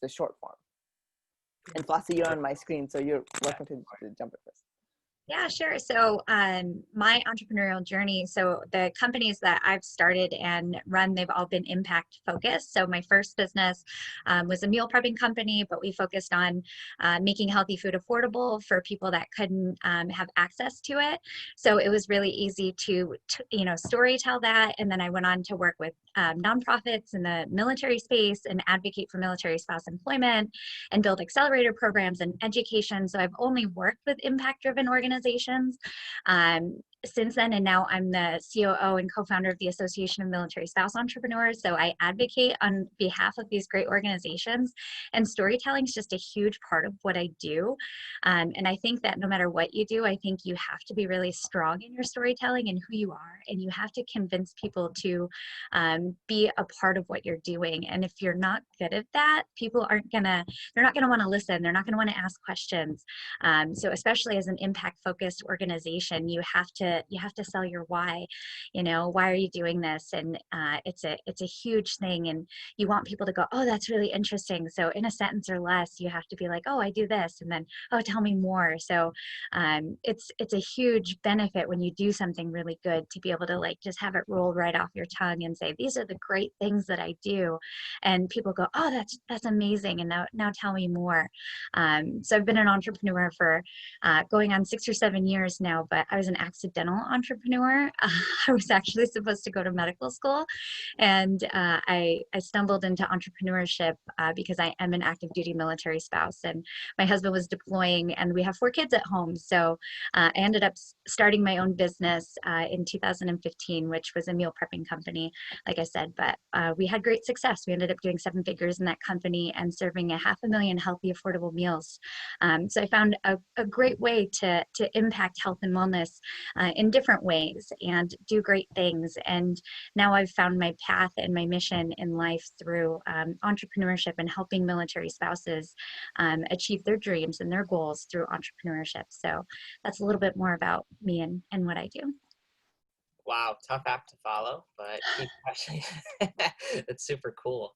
the short form. And Flossie, you're on my screen, so you're welcome to jump in first. Yeah, sure. So my entrepreneurial journey, so the companies that I've started and run, they've all been impact focused. So my first business was a meal prepping company, but we focused on making healthy food affordable for people that couldn't have access to it. So it was really easy to story tell that. And then I went on to work with nonprofits in the military space and advocate for military spouse employment and build accelerator programs and education. So I've only worked with impact-driven organizations since then, and now I'm the COO and co-founder of the Association of Military Spouse Entrepreneurs. So I advocate on behalf of these great organizations, and storytelling is just a huge part of what I do. And I think that no matter what you do, I think you have to be really strong in your storytelling and who you are, and you have to convince people to be a part of what you're doing. And if you're not good at that, people they're not gonna wanna listen, they're not gonna wanna ask questions. So especially as an impact-focused organization, you have to sell your why. Why are you doing this? And it's a huge thing, and you want people to go, oh, that's really interesting. So in a sentence or less, you have to be like, oh, I do this, and then, oh, tell me more. So it's a huge benefit when you do something really good to be able to just have it roll right off your tongue and say, these are the great things that I do, and people go, oh, that's amazing, and now tell me more. So I've been an entrepreneur for going on 6 or 7 years now, but I was an accidental entrepreneur. I was actually supposed to go to medical school, and I stumbled into entrepreneurship because I am an active duty military spouse, and my husband was deploying, and we have 4 kids at home. So I ended up starting my own business in 2015, which was a meal prepping company, like I said, but we had great success. We ended up doing 7 figures in that company and serving 500,000 healthy, affordable meals. So I found a great way to impact health and wellness in different ways and do great things. And now I've found my path and my mission in life through entrepreneurship and helping military spouses achieve their dreams and their goals through entrepreneurship. So that's a little bit more about me and what I do. Wow, tough act to follow, but keep pushing. It's super cool.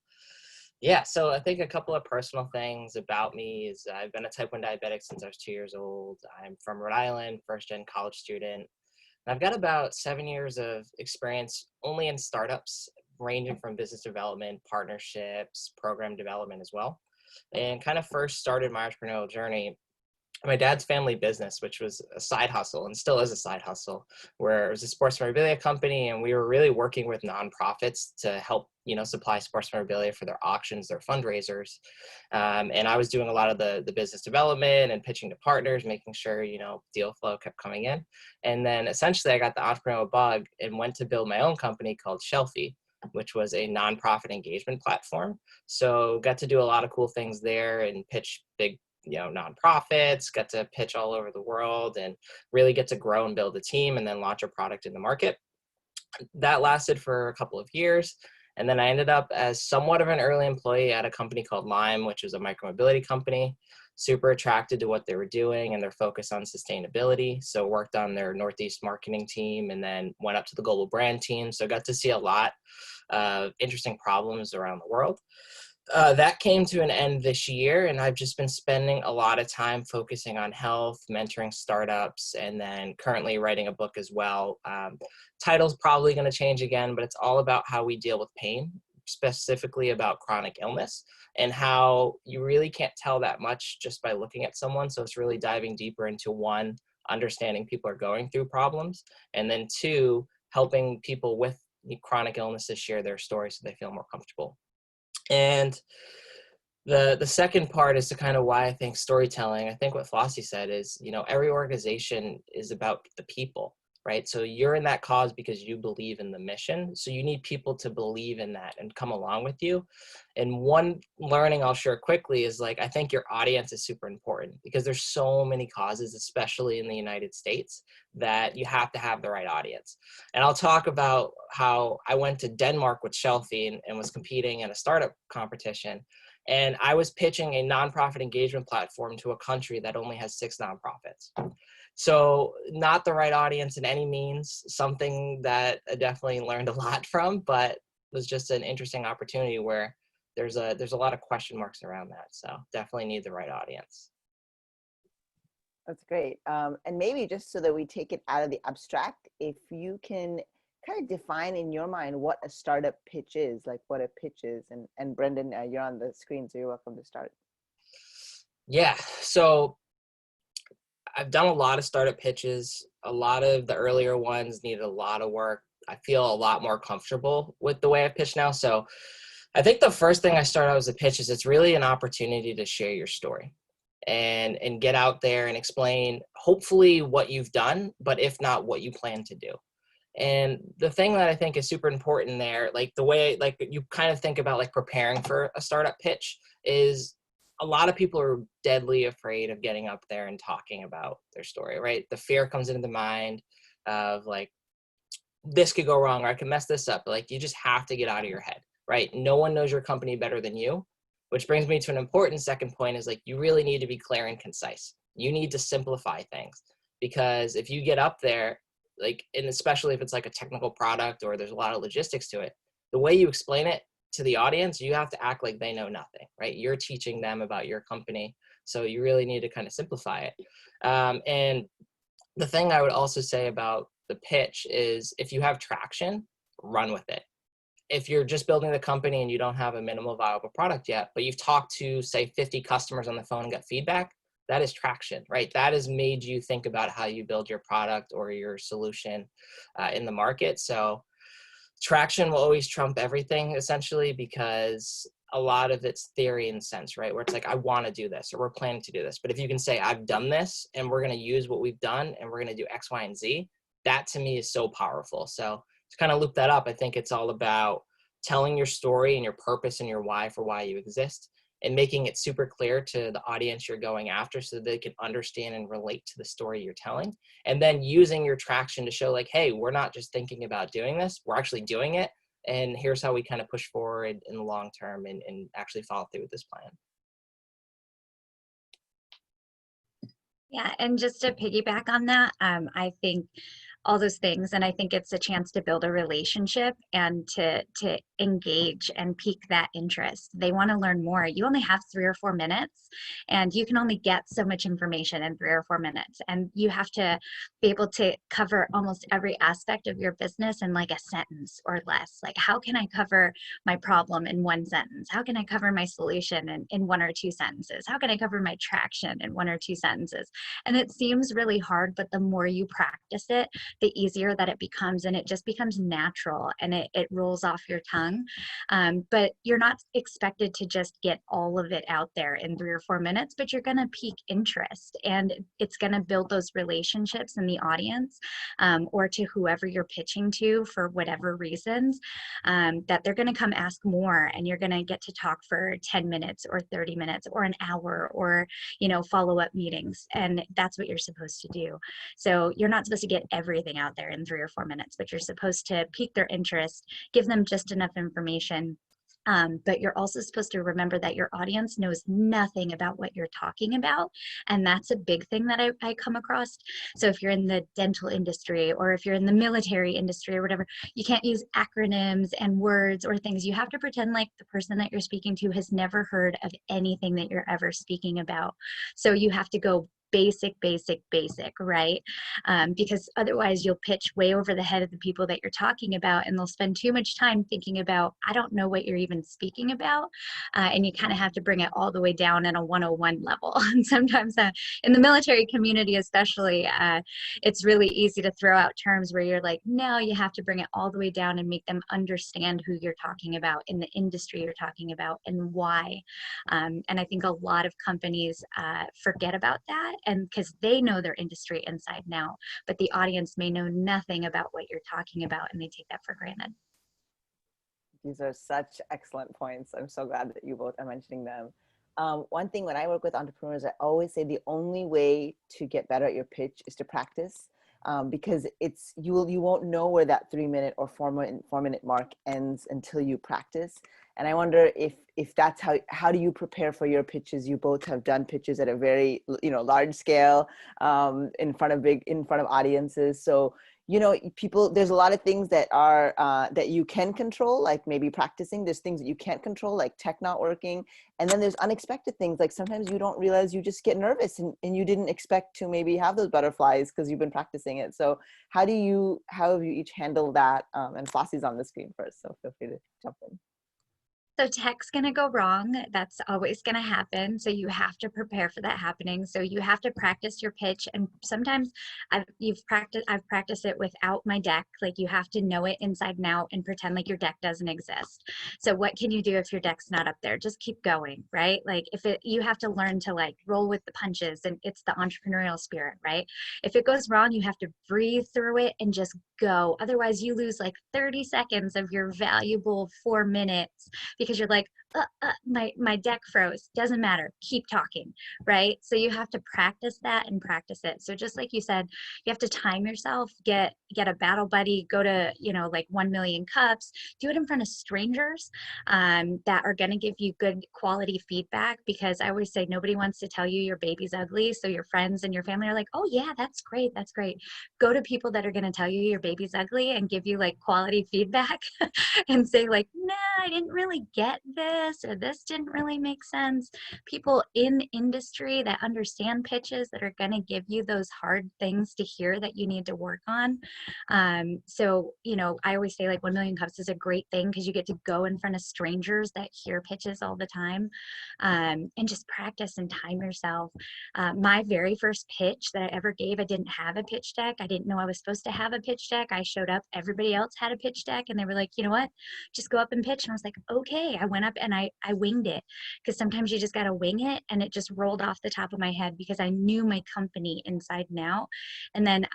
Yeah, so I think a couple of personal things about me is I've been a type 1 diabetic since I was 2 years old. I'm from Rhode Island, first-gen college student. And I've got about 7 years of experience only in startups, ranging from business development, partnerships, program development as well. And kind of first started my entrepreneurial journey my dad's family business, which was a side hustle and still is a side hustle, where it was a sports memorabilia company, and we were really working with nonprofits to help, supply sports memorabilia for their auctions, their fundraisers. And I was doing a lot of the business development and pitching to partners, making sure, deal flow kept coming in. And then essentially I got the entrepreneurial bug and went to build my own company called Shelfie, which was a nonprofit engagement platform. So got to do a lot of cool things there and pitch big nonprofits, got to pitch all over the world and really get to grow and build a team and then launch a product in the market. That lasted for a couple of years. And then I ended up as somewhat of an early employee at a company called Lime, which is a micromobility company. Super attracted to what they were doing and their focus on sustainability. So worked on their Northeast marketing team and then went up to the global brand team. So got to see a lot of interesting problems around the world. That came to an end this year, and I've just been spending a lot of time focusing on health, mentoring startups, and then currently writing a book as well. Title's probably going to change again, but it's all about how we deal with pain, specifically about chronic illness, and how you really can't tell that much just by looking at someone. So it's really diving deeper into, 1, understanding people are going through problems, and then 2, helping people with chronic illnesses share their story so they feel more comfortable. And the second part is to kind of why I think storytelling, I think what Flossie said is, every organization is about the people, right? So you're in that cause because you believe in the mission. So you need people to believe in that and come along with you. And one learning I'll share quickly is I think your audience is super important because there's so many causes, especially in the United States, that you have to have the right audience. And I'll talk about how I went to Denmark with Shelfie and was competing in a startup competition. And I was pitching a nonprofit engagement platform to a country that only has 6 nonprofits. So not the right audience in any means, something that I definitely learned a lot from, but was just an interesting opportunity where there's a lot of question marks around that. So definitely need the right audience. That's great. And maybe just so that we take it out of the abstract, if you can kind of define in your mind what a startup pitch is, like what a pitch is. And Brendan, you're on the screen, so you're welcome to start. Yeah, so I've done a lot of startup pitches. A lot of the earlier ones needed a lot of work. I feel a lot more comfortable with the way I pitch now. So I think the first thing I start out as a pitch is it's really an opportunity to share your story and get out there and explain hopefully what you've done, but if not, what you plan to do. And the thing that I think is super important there, like the way, like you kind of think about like preparing for a startup pitch, is a lot of people are deadly afraid of getting up there and talking about their story, right? The fear comes into the mind of like, this could go wrong or I can mess this up. Like you just have to get out of your head, right? No one knows your company better than you, which brings me to an important second point is like, you really need to be clear and concise. You need to simplify things, because if you get up there, like, and especially if it's like a technical product or there's a lot of logistics to it, the way you explain it to the audience, you have to act like they know nothing, right? You're teaching them about your company. So you really need to kind of simplify it. And the thing I would also say about the pitch is if you have traction, run with it. If you're just building the company and you don't have a minimal viable product yet, but you've talked to say 50 customers on the phone and got feedback, that is traction, right? That has made you think about how you build your product or your solution in the market. So traction will always trump everything essentially, because a lot of it's theory and sense, right? Where it's like, I want to do this or we're planning to do this. But if you can say, I've done this and we're going to use what we've done and we're going to do X, Y, and Z, that to me is so powerful. So to kind of loop that up, I think it's all about telling your story and your purpose and your why for why you exist, and making it super clear to the audience you're going after so that they can understand and relate to the story you're telling. And then using your traction to show like, hey, we're not just thinking about doing this, we're actually doing it. And here's how we kind of push forward in the long term and actually follow through with this plan. Yeah, and just to piggyback on that, I think all those things, and I think it's a chance to build a relationship and to engage and pique that interest. They want to learn more. You only have 3 or 4 minutes, and you can only get so much information in 3 or 4 minutes, and you have to be able to cover almost every aspect of your business in like a sentence or less. Like, how can I cover my problem in 1 sentence? How can I cover my solution in 1 or 2 sentences? How can I cover my traction in 1 or 2 sentences? And it seems really hard, but the more you practice it, the easier that it becomes, and it just becomes natural and it rolls off your tongue. But you're not expected to just get all of it out there in 3 or 4 minutes, but you're going to pique interest, and it's going to build those relationships in the audience, or to whoever you're pitching to for whatever reasons, that they're going to come ask more, and you're going to get to talk for 10 minutes or 30 minutes or an hour, or, you know, follow-up meetings. And that's what you're supposed to do. So you're not supposed to get everything out there in 3 or 4 minutes, but you're supposed to pique their interest, give them just enough information. But you're also supposed to remember that your audience knows nothing about what you're talking about. And that's a big thing that I come across. So if you're in the dental industry, or if you're in the military industry or whatever, you can't use acronyms and words or things. You have to pretend like the person that you're speaking to has never heard of anything that you're ever speaking about. So you have to go basic, right? Because otherwise you'll pitch way over the head of the people that you're talking about, and they'll spend too much time thinking about, I don't know what you're even speaking about. And you kind of have to bring it all the way down at a 101 level. And sometimes in the military community, especially, it's really easy to throw out terms where you're like, no, you have to bring it all the way down and make them understand who you're talking about in the industry you're talking about and why. And I think a lot of companies forget about that, and because they know their industry inside now, but the audience may know nothing about what you're talking about, and they take that for granted. These are such excellent points. I'm so glad that you both are mentioning them. One thing when I work with entrepreneurs, I always say the only way to get better at your pitch is to practice, because you won't know where that 3-minute or 4-minute mark ends until you practice. And I wonder if that's how do you prepare for your pitches? You both have done pitches at a very large scale, in front of audiences. So you know, people, there's a lot of things that are, that you can control, like maybe practicing. There's things that you can't control, like tech not working. And then there's unexpected things, like sometimes you don't realize you just get nervous and you didn't expect to maybe have those butterflies because you've been practicing it. So how have you each handled that? And Flossie's on the screen first, so feel free to jump in. So tech's going to go wrong. That's always going to happen. So you have to prepare for that happening. So you have to practice your pitch. And sometimes I've practiced it without my deck. Like you have to know it inside and out and pretend like your deck doesn't exist. So what can you do if your deck's not up there? Just keep going, right? Like you have to learn to like roll with the punches, and it's the entrepreneurial spirit, right? If it goes wrong, you have to breathe through it and just go. Otherwise you lose like 30 seconds of your valuable 4 minutes because you're like, my deck froze. Doesn't matter. Keep talking, right? So you have to practice that and practice it. So just like you said, you have to time yourself, get a battle buddy, go to, you know, like 1 million cups, do it in front of strangers that are going to give you good quality feedback, because I always say nobody wants to tell you your baby's ugly. So your friends and your family are like, oh yeah, that's great. That's great. Go to people that are going to tell you your baby's ugly and give you like quality feedback and say like, nah, I didn't really get this, or this didn't really make sense. People in industry that understand pitches that are going to give you those hard things to hear that you need to work on. So, you know, I always say like 1 million cups is a great thing because you get to go in front of strangers that hear pitches all the time, and just practice and time yourself. My very first pitch that I ever gave, I didn't have a pitch deck. I didn't know I was supposed to have a pitch deck. I showed up, everybody else had a pitch deck, and they were like, you know what, just go up and pitch. And I was like, okay. I went up and I winged it, because sometimes you just got to wing it, and it just rolled off the top of my head because I knew my company inside and out. And then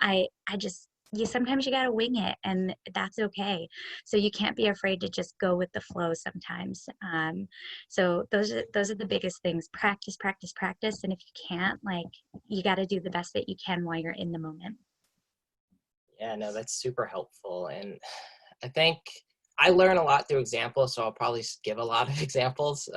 sometimes you got to wing it, and that's okay. So you can't be afraid to just go with the flow sometimes. So those are the biggest things. Practice, practice, practice. And if you can't, like, you got to do the best that you can while you're in the moment. Yeah, no, that's super helpful. And I think I learn a lot through examples, so I'll probably give a lot of examples.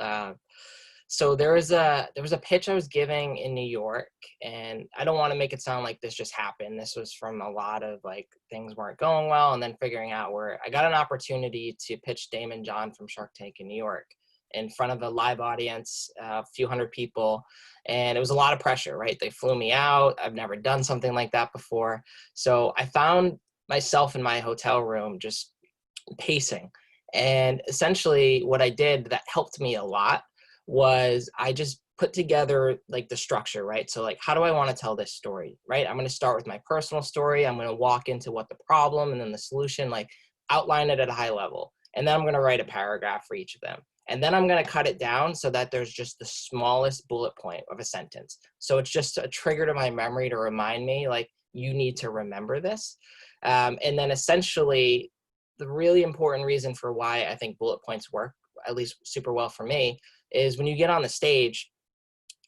So there was a pitch I was giving in New York, and I don't want to make it sound like this just happened. This was from a lot of like things weren't going well, and then figuring out where I got an opportunity to pitch Damon John from Shark Tank in New York in front of a live audience, a few hundred people. And it was a lot of pressure, right? They flew me out. I've never done something like that before. So I found myself in my hotel room just pacing. And essentially what I did that helped me a lot was I just put together like the structure, right? So like, how do I want to tell this story, right? I'm going to start with my personal story. I'm going to walk into what the problem and then the solution, like outline it at a high level. And then I'm going to write a paragraph for each of them. And then I'm going to cut it down so that there's just the smallest bullet point of a sentence. So it's just a trigger to my memory to remind me, like, you need to remember this. And then essentially the really important reason for why I think bullet points work, at least super well for me, is when you get on the stage,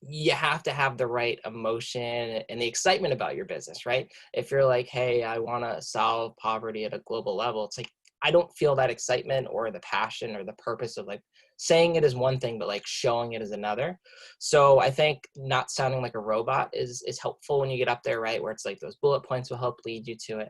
you have to have the right emotion and the excitement about your business, right? If you're like, hey, I want to solve poverty at a global level, it's like, I don't feel that excitement or the passion or the purpose of like saying it is one thing, but like showing it is another. So I think not sounding like a robot is helpful when you get up there, right? Where it's like those bullet points will help lead you to it.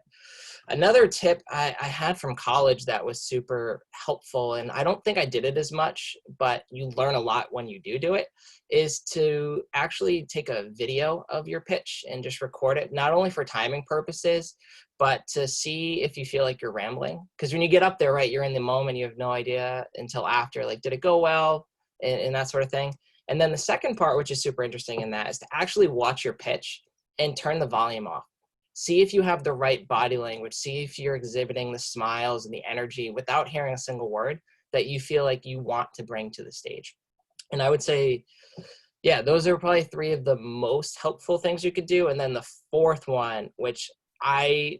Another tip I had from college that was super helpful, and I don't think I did it as much, but you learn a lot when you do it, is to actually take a video of your pitch and just record it, not only for timing purposes, but to see if you feel like you're rambling. Because when you get up there, right, you're in the moment, you have no idea until after, like, did it go well, and that sort of thing. And then the second part, which is super interesting in that, is to actually watch your pitch and turn the volume off. See if you have the right body language. See if you're exhibiting the smiles and the energy without hearing a single word that you feel like you want to bring to the stage. And I would say, yeah, those are probably 3 of the most helpful things you could do. And then the fourth one, which I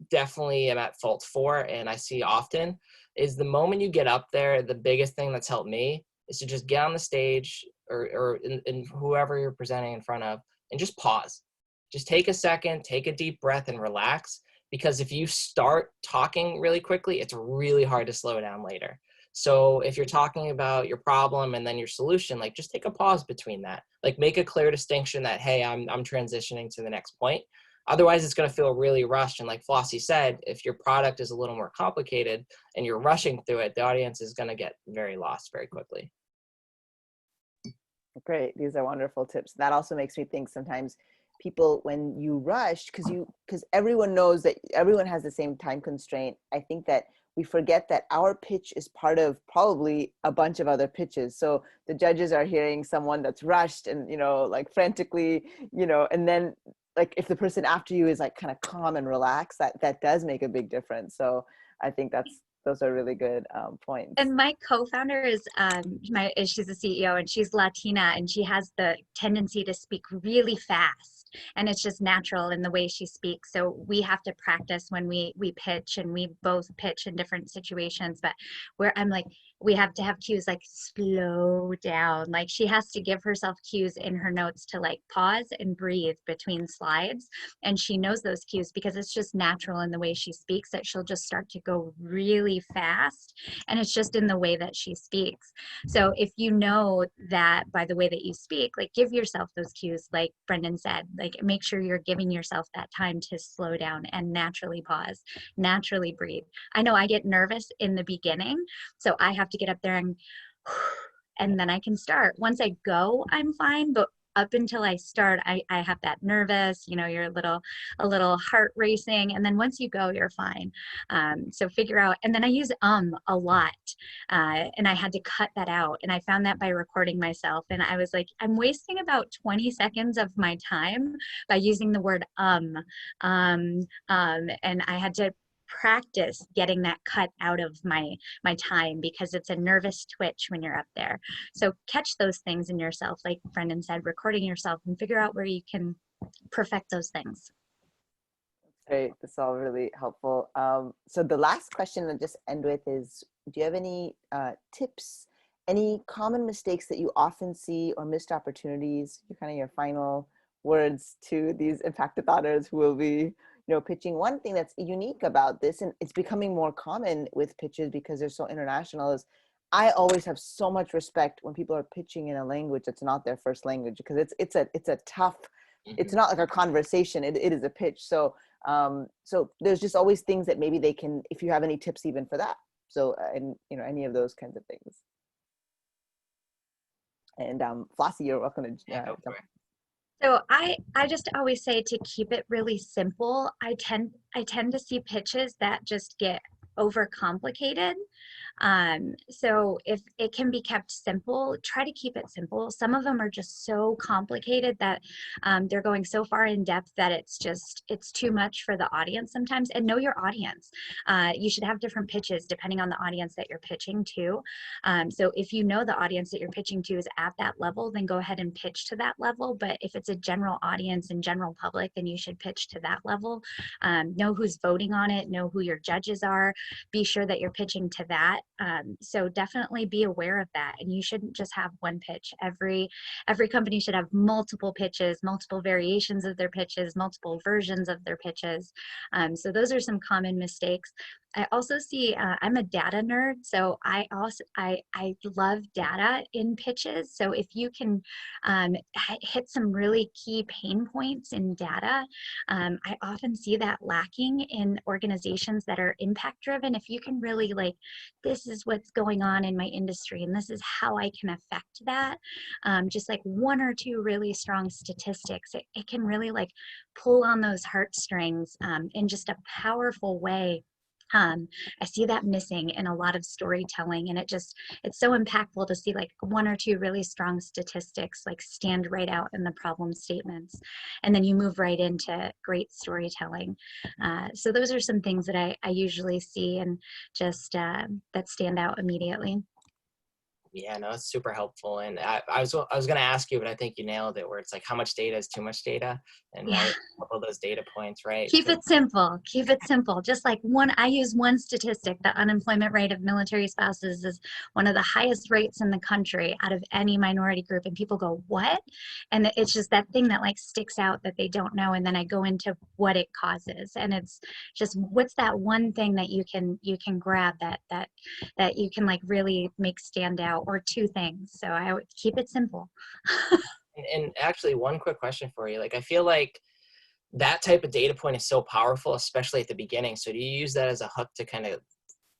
definitely am at fault for and I see often, is the moment you get up there, the biggest thing that's helped me is to just get on the stage or in whoever you're presenting in front of and just pause. Just take a second, take a deep breath and relax, because if you start talking really quickly, it's really hard to slow down later. So if you're talking about your problem and then your solution, like, just take a pause between that. Like, make a clear distinction that, hey, I'm transitioning to the next point. Otherwise, it's going to feel really rushed. And like Flossie said, if your product is a little more complicated and you're rushing through it, the audience is going to get very lost very quickly. Great. These are wonderful tips. That also makes me think sometimes people, when you rush, because everyone knows that everyone has the same time constraint. I think that we forget that our pitch is part of probably a bunch of other pitches. So the judges are hearing someone that's rushed and, like frantically, and then like if the person after you is like kind of calm and relaxed, that does make a big difference. So I think those are really good points. And my co-founder is she's the CEO, and she's Latina, and she has the tendency to speak really fast, and it's just natural in the way she speaks. So we have to practice when we pitch, and we both pitch in different situations, but where I'm like, we have to have cues like slow down. Like she has to give herself cues in her notes to like pause and breathe between slides. And she knows those cues because it's just natural in the way she speaks that she'll just start to go really fast. And it's just in the way that she speaks. So if you know that by the way that you speak, like give yourself those cues, like Brendan said, like make sure you're giving yourself that time to slow down and naturally pause, naturally breathe. I know I get nervous in the beginning, so I have to get up there and then I can start. Once I go, I'm fine, but up until I start, I have that nervous, you're a little heart racing. And then once you go, you're fine. So figure out, and then I use a lot. And I had to cut that out. And I found that by recording myself. And I was like, I'm wasting about 20 seconds of my time by using the word and I had to practice getting that cut out of my time because it's a nervous twitch when you're up there. So catch those things in yourself, like Brendan said, recording yourself, and figure out where you can perfect those things. Great. That's all really helpful. So the last question I'll just end with is, do you have any tips, any common mistakes that you often see or missed opportunities? Your final words to these impactathoners who will be pitching. One thing that's unique about this, and it's becoming more common with pitches because they're so international, is I always have so much respect when people are pitching in a language that's not their first language, because it's a tough, it's not like a conversation, it is a pitch. So so there's just always things that maybe they can, if you have any tips even for that. So and any of those kinds of things. And Flossie, you're welcome to jump. So I just always say to keep it really simple. I tend to see pitches that just get overcomplicated. So if it can be kept simple, try to keep it simple. Some of them are just so complicated that they're going so far in depth that it's too much for the audience sometimes. And know your audience. You should have different pitches depending on the audience that you're pitching to. So if you know the audience that you're pitching to is at that level, then go ahead and pitch to that level. But if it's a general audience and general public, then you should pitch to that level. Know who's voting on it, know who your judges are, be sure that you're pitching to that. So definitely be aware of that. And you shouldn't just have one pitch. Every company should have multiple pitches, multiple variations of their pitches, multiple versions of their pitches. So those are some common mistakes. I also see, I'm a data nerd, so I love data in pitches. So if you can hit some really key pain points in data, I often see that lacking in organizations that are impact driven. If you can really this is what's going on in my industry and this is how I can affect that, just like one or two really strong statistics, it can really pull on those heartstrings in just a powerful way. I see that missing in a lot of storytelling, and it's so impactful to see one or two really strong statistics stand right out in the problem statements, and then you move right into great storytelling. So those are some things that I usually see and just that stand out immediately. Yeah, no, it's super helpful. And I was going to ask you, but I think you nailed it, where it's how much data is too much data, and right, all those data points, right? Keep it simple. Keep it simple. Just I use one statistic. The unemployment rate of military spouses is one of the highest rates in the country out of any minority group. And people go, what? And it's just that thing that sticks out that they don't know. And then I go into what it causes. And it's just, what's that one thing that you can grab that you can really make stand out, or two things. So I would keep it simple. And actually, one quick question for you. I feel like that type of data point is so powerful, especially at the beginning. So do you use that as a hook to kind of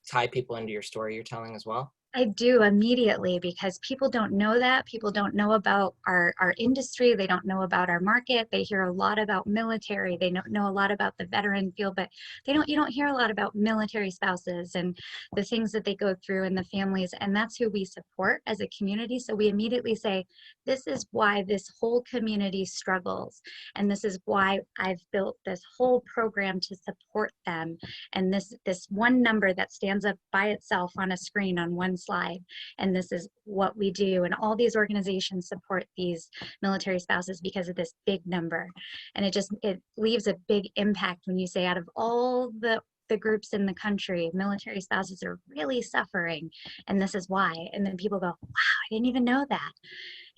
tie people into your story you're telling as well? I do immediately, because people don't know that. People don't know about our industry. They don't know about our market. They hear a lot about military. They don't know a lot about the veteran field, but you don't hear a lot about military spouses and the things that they go through and the families. And that's who we support as a community. So we immediately say, this is why this whole community struggles. And this is why I've built this whole program to support them. And this one number that stands up by itself on a screen on one slide, and this is what we do. And all these organizations support these military spouses because of this big number. And it leaves a big impact when you say, out of all the groups in the country, military spouses are really suffering, and this is why. And then people go, wow, I didn't even know that.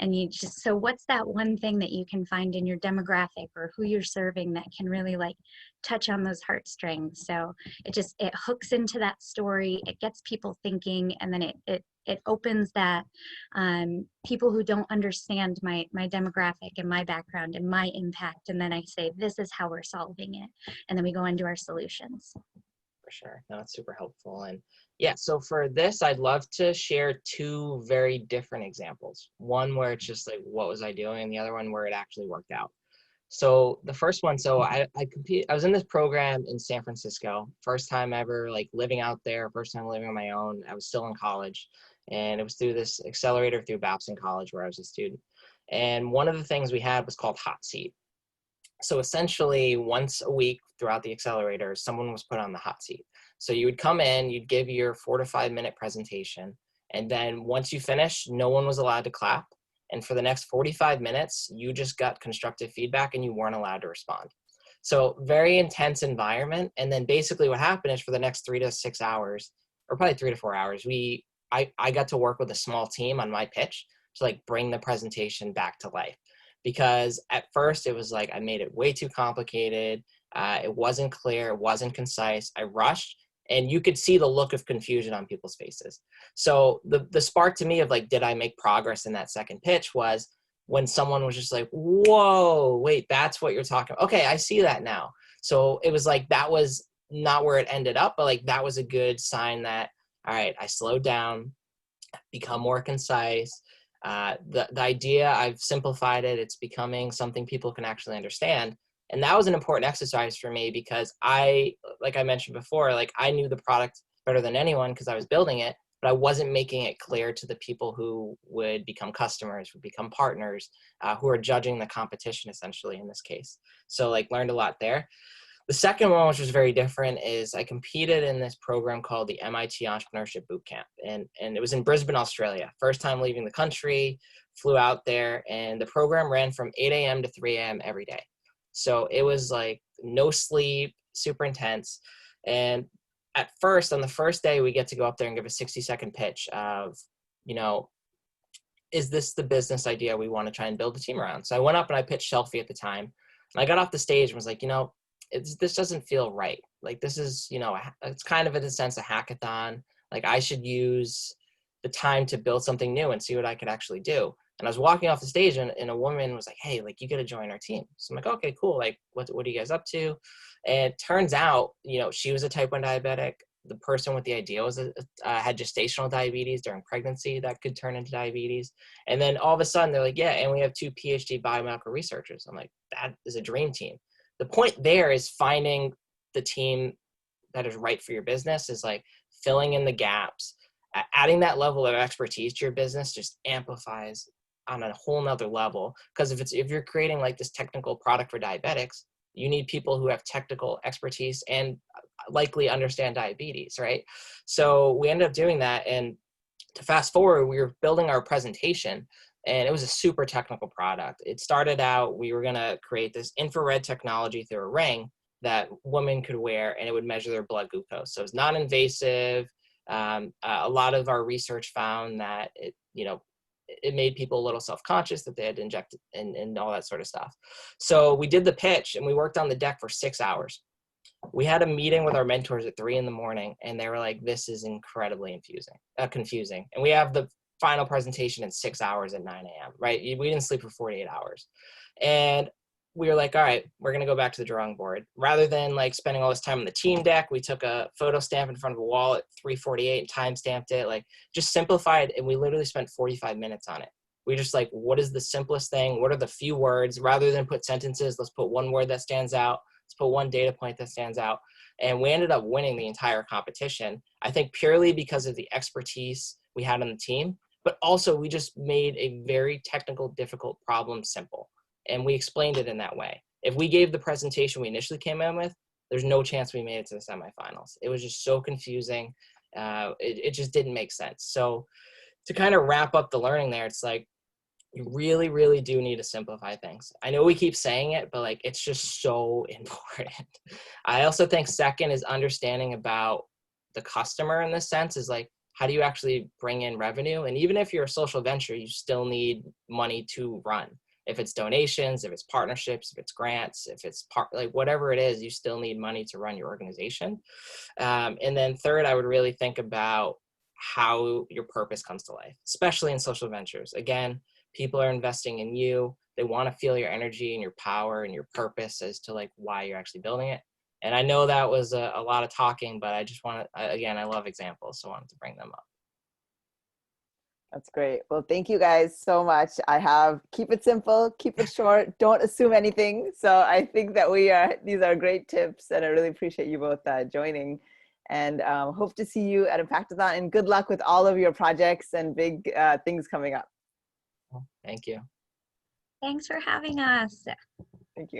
And so what's that one thing that you can find in your demographic or who you're serving that can really like touch on those heartstrings? So it hooks into that story, it gets people thinking, and then it opens that people who don't understand my demographic and my background and my impact. And then I say, this is how we're solving it. And then we go into our solutions. For sure. No, it's super helpful. And yeah, so for this, I'd love to share two very different examples. One where it's just like, what was I doing? And the other one where it actually worked out. So the first one, so I was in this program in San Francisco, first time ever like living out there, first time living on my own. I was still in college, and it was through this accelerator through Babson College where I was a student. And one of the things we had was called Hot Seat. So essentially once a week throughout the accelerator, someone was put on the hot seat. So you would come in, you'd give your 4 to 5 minute presentation. And then once you finished, no one was allowed to clap. And for the next 45 minutes, you just got constructive feedback and you weren't allowed to respond. So very intense environment. And then basically what happened is for the next 3 to 6 hours, or probably 3 to 4 hours, I got to work with a small team on my pitch to like bring the presentation back to life. Because at first it was like I made it way too complicated. It wasn't clear. It wasn't concise. I rushed, and you could see the look of confusion on people's faces. So the spark to me of like, did I make progress in that second pitch was when someone was just like, whoa, wait, that's what you're talking about. Okay, I see that now. So it was like, that was not where it ended up, but like that was a good sign that, all right, I slowed down, become more concise. The idea, I've simplified it. It's becoming something people can actually understand. And that was an important exercise for me because like I mentioned before, like I knew the product better than anyone because I was building it, but I wasn't making it clear to the people who would become customers, would become partners, who are judging the competition essentially in this case. So like learned a lot there. The second one, which was very different, is I competed in this program called the MIT Entrepreneurship Bootcamp. And it was in Brisbane, Australia. First time leaving the country, flew out there, and the program ran from 8 a.m. to 3 a.m. every day. So it was like no sleep, super intense. And at first, on the first day, we get to go up there and give a 60-second pitch of, is this the business idea we want to try and build a team around? So I went up and I pitched Shelfie at the time. And I got off the stage and was like, this doesn't feel right. Like this is, it's kind of in a sense a hackathon. Like I should use the time to build something new and see what I could actually do. And I was walking off the stage and a woman was like, hey, like you got to join our team. So I'm like, okay, cool. Like what are you guys up to? And it turns out, she was a type 1 diabetic. The person with the idea was had gestational diabetes during pregnancy that could turn into diabetes. And then all of a sudden they're like, yeah, and we have 2 PhD biomedical researchers. I'm like, that is a dream team. The point there is finding the team that is right for your business, is like filling in the gaps. Adding that level of expertise to your business just amplifies on a whole nother level. Because if you're creating like this technical product for diabetics, you need people who have technical expertise and likely understand diabetes, right? So we ended up doing that. And to fast forward, we were building our presentation. And it was a super technical product. It started out, we were going to create this infrared technology through a ring that women could wear, and it would measure their blood glucose. So it's non-invasive. A lot of our research found that it made people a little self-conscious that they had to inject it and all that sort of stuff. So we did the pitch and we worked on the deck for 6 hours. We had a meeting with our mentors at 3 a.m. and they were like, this is incredibly confusing. And we have the final presentation in 6 hours at 9 a.m., right? We didn't sleep for 48 hours. And we were like, all right, we're going to go back to the drawing board. Rather than like spending all this time on the team deck, we took a photo stamp in front of a wall at 3:48 and time stamped it, like just simplified. And we literally spent 45 minutes on it. We just like, what is the simplest thing? What are the few words? Rather than put sentences, let's put one word that stands out. Let's put one data point that stands out. And we ended up winning the entire competition. I think purely because of the expertise we had on the team, but also we just made a very technical, difficult problem simple. And we explained it in that way. If we gave the presentation we initially came in with, there's no chance we made it to the semifinals. It was just so confusing. It just didn't make sense. So to kind of wrap up the learning there, it's like, you really, really do need to simplify things. I know we keep saying it, but like, it's just so important. I also think second is understanding about the customer in this sense is like, how do you actually bring in revenue? And even if you're a social venture, you still need money to run. If it's donations, if it's partnerships, if it's grants, if it's like whatever it is, you still need money to run your organization. And then third, I would really think about how your purpose comes to life, especially in social ventures. Again, people are investing in you. They want to feel your energy and your power and your purpose as to like why you're actually building it. And I know that was a lot of talking, but I just want to, again, I love examples, so I wanted to bring them up. That's great. Well, thank you guys so much. Keep it simple, keep it short, don't assume anything. So I think that these are great tips, and I really appreciate you both joining, and hope to see you at Impactathon, and good luck with all of your projects and big things coming up. Thank you. Thanks for having us.